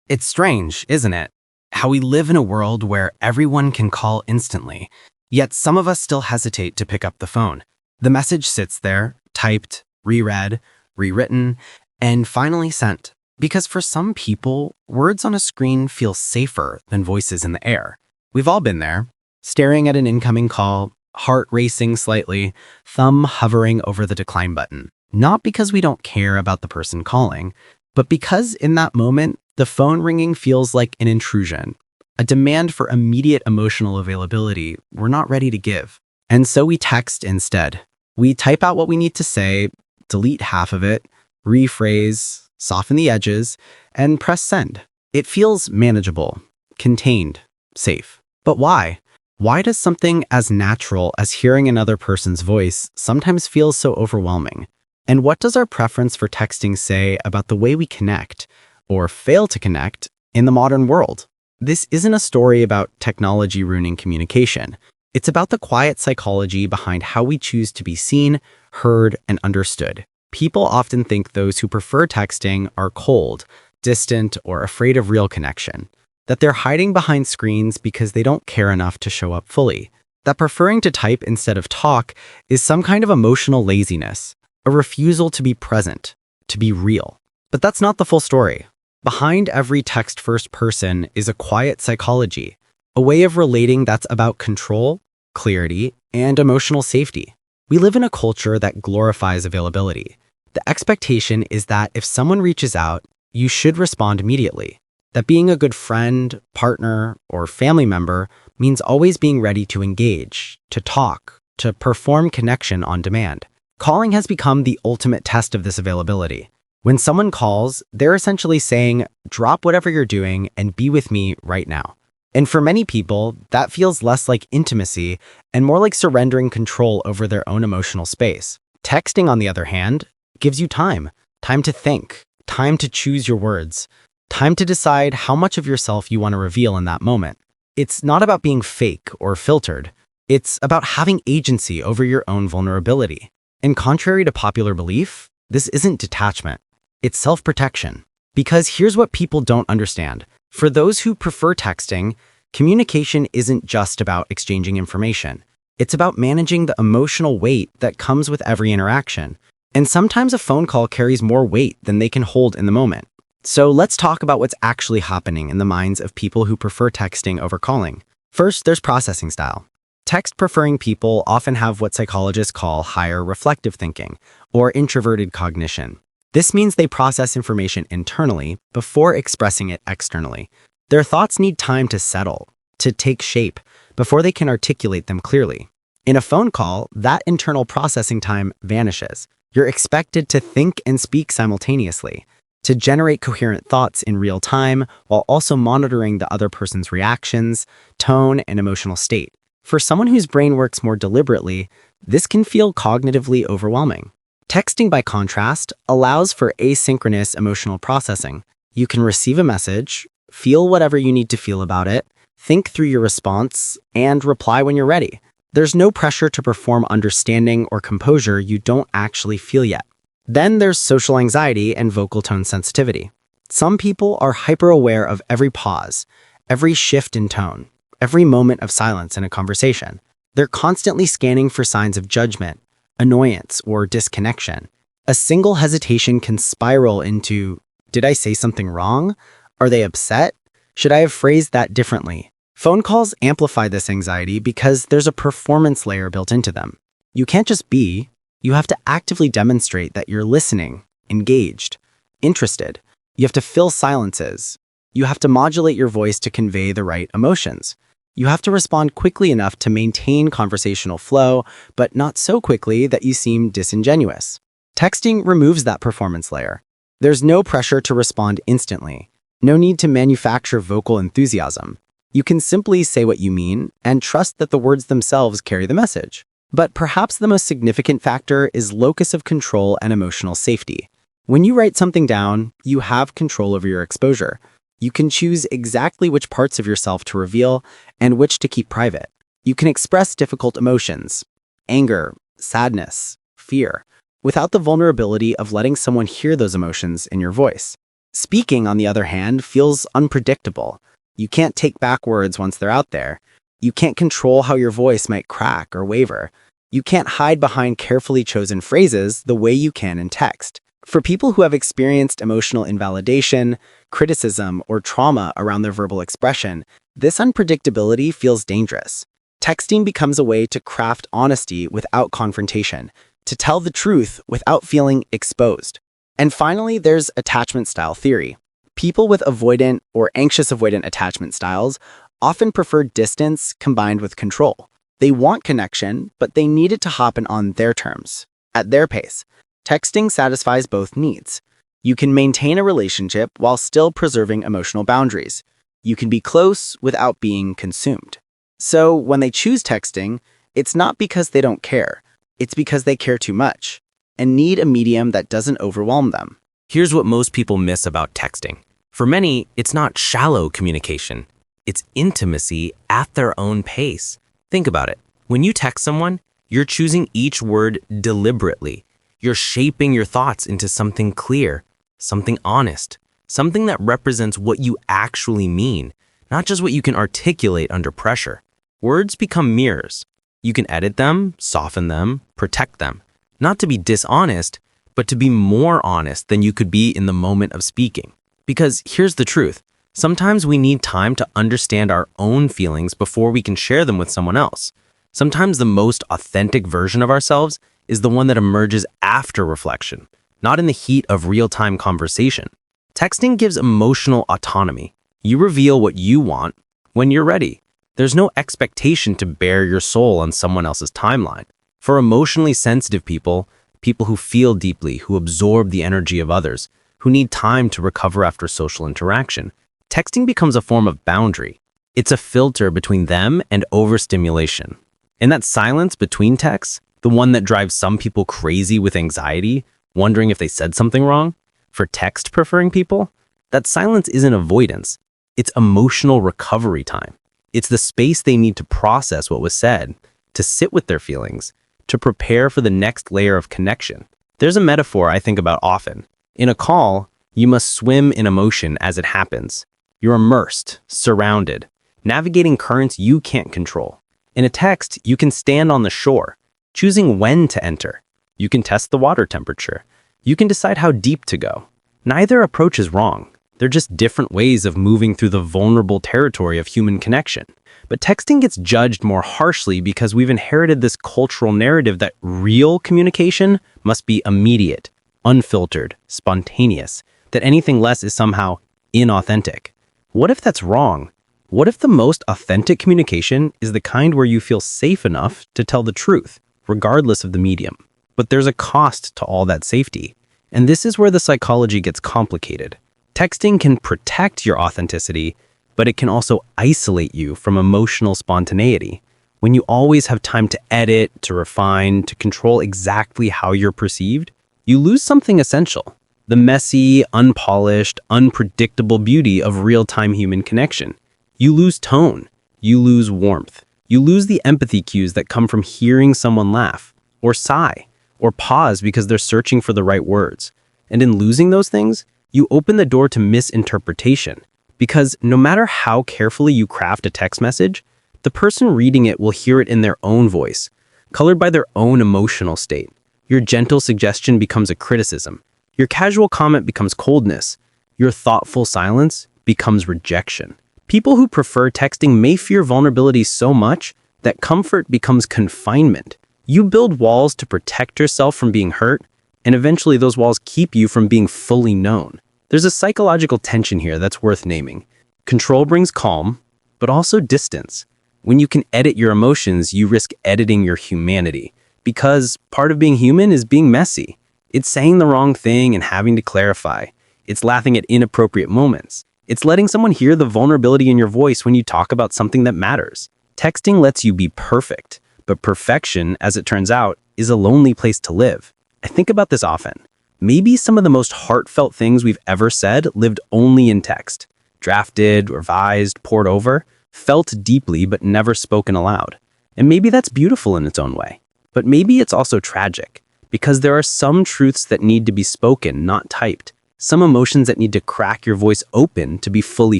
It's strange, isn't it? How we live in a world where everyone can call instantly, yet some of us still hesitate to pick up the phone. The message sits there, typed, reread, rewritten, and finally sent. Because for some people, words on a screen feel safer than voices in the air. We've all been there, staring at an incoming call, heart racing slightly, thumb hovering over the decline button. Not because we don't care about the person calling, but because in that moment, the phone ringing feels like an intrusion, a demand for immediate emotional availability we're not ready to give. And so we text instead. We type out what we need to say, delete half of it, rephrase, soften the edges, and press send. It feels manageable, contained, safe. But why? Why does something as natural as hearing another person's voice sometimes feel so overwhelming? And what does our preference for texting say about the way we connect, or fail to connect, in the modern world? This isn't a story about technology ruining communication. It's about the quiet psychology behind how we choose to be seen, heard, and understood. People often think those who prefer texting are cold, distant, or afraid of real connection. That they're hiding behind screens because they don't care enough to show up fully. That preferring to type instead of talk is some kind of emotional laziness, a refusal to be present, to be real. But that's not the full story. Behind every text-first person is a quiet psychology, a way of relating that's about control, clarity, and emotional safety. We live in a culture that glorifies availability. The expectation is that if someone reaches out, you should respond immediately. That being a good friend, partner, or family member means always being ready to engage, to talk, to perform connection on demand. Calling has become the ultimate test of this availability. When someone calls, they're essentially saying, drop whatever you're doing and be with me right now. And for many people, that feels less like intimacy and more like surrendering control over their own emotional space. Texting, on the other hand, gives you time to think, time to choose your words, time to decide how much of yourself you want to reveal in that moment. It's not about being fake or filtered. It's about having agency over your own vulnerability. And contrary to popular belief, this isn't detachment. It's self-protection. Because here's what people don't understand. For those who prefer texting, communication isn't just about exchanging information. It's about managing the emotional weight that comes with every interaction. And sometimes a phone call carries more weight than they can hold in the moment. So let's talk about what's actually happening in the minds of people who prefer texting over calling. First, there's processing style. Text-preferring people often have what psychologists call higher reflective thinking, or introverted cognition. This means they process information internally before expressing it externally. Their thoughts need time to settle, to take shape, before they can articulate them clearly. In a phone call, that internal processing time vanishes. You're expected to think and speak simultaneously, to generate coherent thoughts in real time while also monitoring the other person's reactions, tone, and emotional state. For someone whose brain works more deliberately, this can feel cognitively overwhelming. Texting, by contrast, allows for asynchronous emotional processing. You can receive a message, feel whatever you need to feel about it, think through your response, and reply when you're ready. There's no pressure to perform understanding or composure you don't actually feel yet. Then there's social anxiety and vocal tone sensitivity. Some people are hyper-aware of every pause, every shift in tone, every moment of silence in a conversation. They're constantly scanning for signs of judgment, annoyance, or disconnection. A single hesitation can spiral into, did I say something wrong? Are they upset? Should I have phrased that differently? Phone calls amplify this anxiety because there's a performance layer built into them. You can't just be, you have to actively demonstrate that you're listening, engaged, interested. You have to fill silences. You have to modulate your voice to convey the right emotions. You have to respond quickly enough to maintain conversational flow, but not so quickly that you seem disingenuous. Texting removes that performance layer. There's no pressure to respond instantly. No need to manufacture vocal enthusiasm. You can simply say what you mean and trust that the words themselves carry the message. But perhaps the most significant factor is locus of control and emotional safety. When you write something down, you have control over your exposure. You can choose exactly which parts of yourself to reveal and which to keep private. You can express difficult emotions, anger, sadness, fear, without the vulnerability of letting someone hear those emotions in your voice. Speaking, on the other hand, feels unpredictable. You can't take back words once they're out there. You can't control how your voice might crack or waver. You can't hide behind carefully chosen phrases the way you can in text. For people who have experienced emotional invalidation, criticism, or trauma around their verbal expression, this unpredictability feels dangerous. Texting becomes a way to craft honesty without confrontation, to tell the truth without feeling exposed. And finally, there's attachment style theory. People with avoidant or anxious avoidant attachment styles often prefer distance combined with control. They want connection, but they need it to happen on their terms, at their pace. Texting satisfies both needs. You can maintain a relationship while still preserving emotional boundaries. You can be close without being consumed. So when they choose texting, it's not because they don't care. It's because they care too much and need a medium that doesn't overwhelm them. Here's what most people miss about texting. For many, it's not shallow communication. It's intimacy at their own pace. Think about it. When you text someone, you're choosing each word deliberately. You're shaping your thoughts into something clear, something honest, something that represents what you actually mean, not just what you can articulate under pressure. Words become mirrors. You can edit them, soften them, protect them. Not to be dishonest, but to be more honest than you could be in the moment of speaking. Because here's the truth. Sometimes we need time to understand our own feelings before we can share them with someone else. Sometimes the most authentic version of ourselves is the one that emerges after reflection, not in the heat of real-time conversation. Texting gives emotional autonomy. You reveal what you want when you're ready. There's no expectation to bare your soul on someone else's timeline. For emotionally sensitive people, people who feel deeply, who absorb the energy of others, who need time to recover after social interaction, texting becomes a form of boundary. It's a filter between them and overstimulation. And that silence between texts, the one that drives some people crazy with anxiety, wondering if they said something wrong, for text-preferring people, that silence isn't avoidance. It's emotional recovery time. It's the space they need to process what was said, to sit with their feelings, to prepare for the next layer of connection. There's a metaphor I think about often. In a call, you must swim in emotion as it happens. You're immersed, surrounded, navigating currents you can't control. In a text, you can stand on the shore, choosing when to enter. You can test the water temperature. You can decide how deep to go. Neither approach is wrong. They're just different ways of moving through the vulnerable territory of human connection. But texting gets judged more harshly because we've inherited this cultural narrative that real communication must be immediate, unfiltered, spontaneous, that anything less is somehow inauthentic. What if that's wrong? What if the most authentic communication is the kind where you feel safe enough to tell the truth, regardless of the medium? But there's a cost to all that safety. And this is where the psychology gets complicated. Texting can protect your authenticity, but it can also isolate you from emotional spontaneity. When you always have time to edit, to refine, to control exactly how you're perceived, you lose something essential. The messy, unpolished, unpredictable beauty of real-time human connection. You lose tone. You lose warmth. You lose the empathy cues that come from hearing someone laugh, or sigh, or pause because they're searching for the right words. And in losing those things, you open the door to misinterpretation. Because no matter how carefully you craft a text message, the person reading it will hear it in their own voice, colored by their own emotional state. Your gentle suggestion becomes a criticism. Your casual comment becomes coldness. Your thoughtful silence becomes rejection. People who prefer texting may fear vulnerability so much that comfort becomes confinement. You build walls to protect yourself from being hurt, and eventually those walls keep you from being fully known. There's a psychological tension here that's worth naming. Control brings calm, but also distance. When you can edit your emotions, you risk editing your humanity. Because part of being human is being messy. It's saying the wrong thing and having to clarify. It's laughing at inappropriate moments. It's letting someone hear the vulnerability in your voice when you talk about something that matters. Texting lets you be perfect, but perfection, as it turns out, is a lonely place to live. I think about this often. Maybe some of the most heartfelt things we've ever said lived only in text. Drafted, revised, poured over, felt deeply but never spoken aloud. And maybe that's beautiful in its own way. But maybe it's also tragic, because there are some truths that need to be spoken, not typed. some emotions that need to crack your voice open to be fully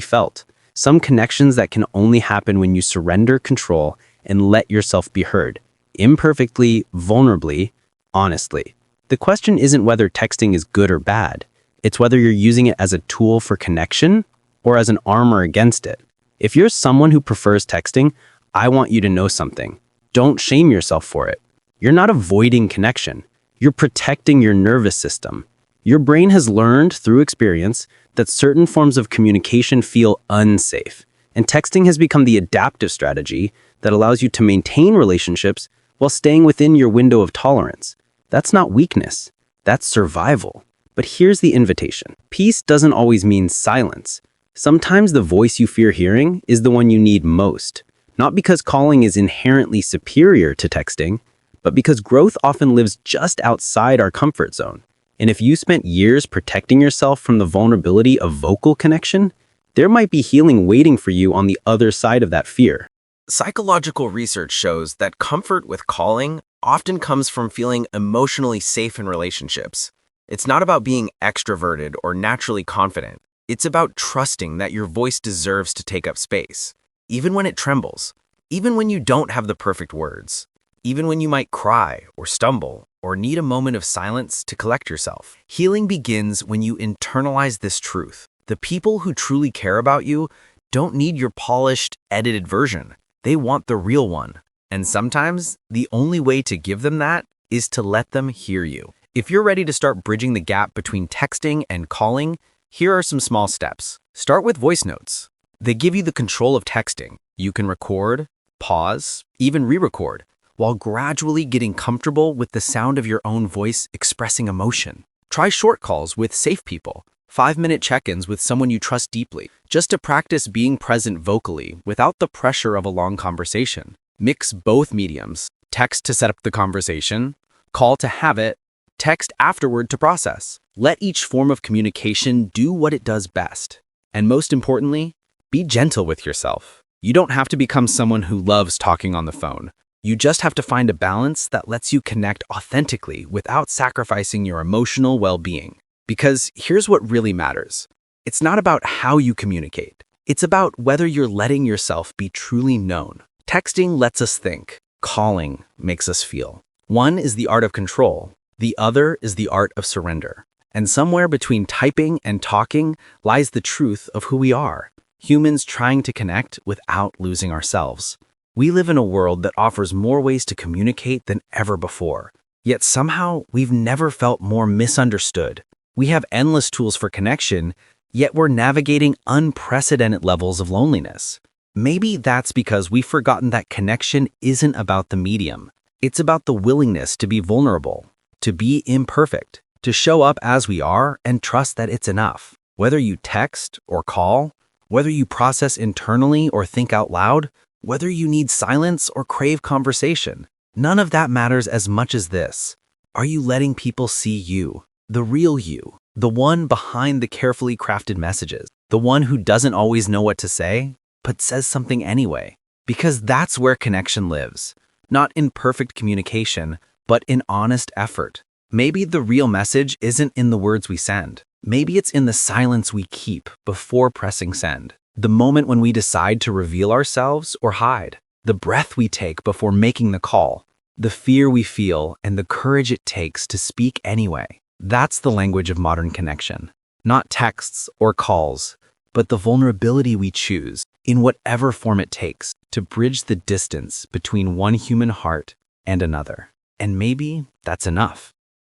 felt, some connections that can only happen when you surrender control and let yourself be heard, imperfectly, vulnerably, honestly. The question isn't whether texting is good or bad. It's whether you're using it as a tool for connection or as an armor against it. If you're someone who prefers texting, I want you to know something. Don't shame yourself for it. You're not avoiding connection. You're protecting your nervous system. Your brain has learned through experience that certain forms of communication feel unsafe, and texting has become the adaptive strategy that allows you to maintain relationships while staying within your window of tolerance. That's not weakness. That's survival. But here's the invitation. Peace doesn't always mean silence. Sometimes the voice you fear hearing is the one you need most. Not because calling is inherently superior to texting, but because growth often lives just outside our comfort zone. And if you spent years protecting yourself from the vulnerability of vocal connection, there might be healing waiting for you on the other side of that fear. Psychological research shows that comfort with calling often comes from feeling emotionally safe in relationships. It's not about being extroverted or naturally confident. It's about trusting that your voice deserves to take up space, even when it trembles, even when you don't have the perfect words, even when you might cry or stumble or need a moment of silence to collect yourself. Healing begins when you internalize this truth. The people who truly care about you don't need your polished, edited version. They want the real one. And sometimes the only way to give them that is to let them hear you. If you're ready to start bridging the gap between texting and calling, here are some small steps. Start with voice notes. They give you the control of texting. You can record, pause, even re-record, while gradually getting comfortable with the sound of your own voice expressing emotion. Try short calls with safe people, 5-minute check-ins with someone you trust deeply, just to practice being present vocally without the pressure of a long conversation. Mix both mediums, text to set up the conversation, call to have it, text afterward to process. Let each form of communication do what it does best. And most importantly, be gentle with yourself. You don't have to become someone who loves talking on the phone. You just have to find a balance that lets you connect authentically without sacrificing your emotional well-being. Because here's what really matters. It's not about how you communicate. It's about whether you're letting yourself be truly known. Texting lets us think. Calling makes us feel. One is the art of control. The other is the art of surrender. And somewhere between typing and talking lies the truth of who we are. Humans trying to connect without losing ourselves. We live in a world that offers more ways to communicate than ever before. Yet somehow, we've never felt more misunderstood. We have endless tools for connection, yet we're navigating unprecedented levels of loneliness. Maybe that's because we've forgotten that connection isn't about the medium. It's about the willingness to be vulnerable, to be imperfect, to show up as we are and trust that it's enough. Whether you text or call, whether you process internally or think out loud, whether you need silence or crave conversation, none of that matters as much as this. Are you letting people see you, the real you, the one behind the carefully crafted messages, the one who doesn't always know what to say, but says something anyway? Because that's where connection lives, not in perfect communication, but in honest effort. Maybe the real message isn't in the words we send. Maybe it's in the silence we keep before pressing send. The moment when we decide to reveal ourselves or hide. The breath we take before making the call. The fear we feel and the courage it takes to speak anyway. That's the language of modern connection. Not texts or calls, but the vulnerability we choose, in whatever form it takes, to bridge the distance between one human heart and another. And maybe that's enough.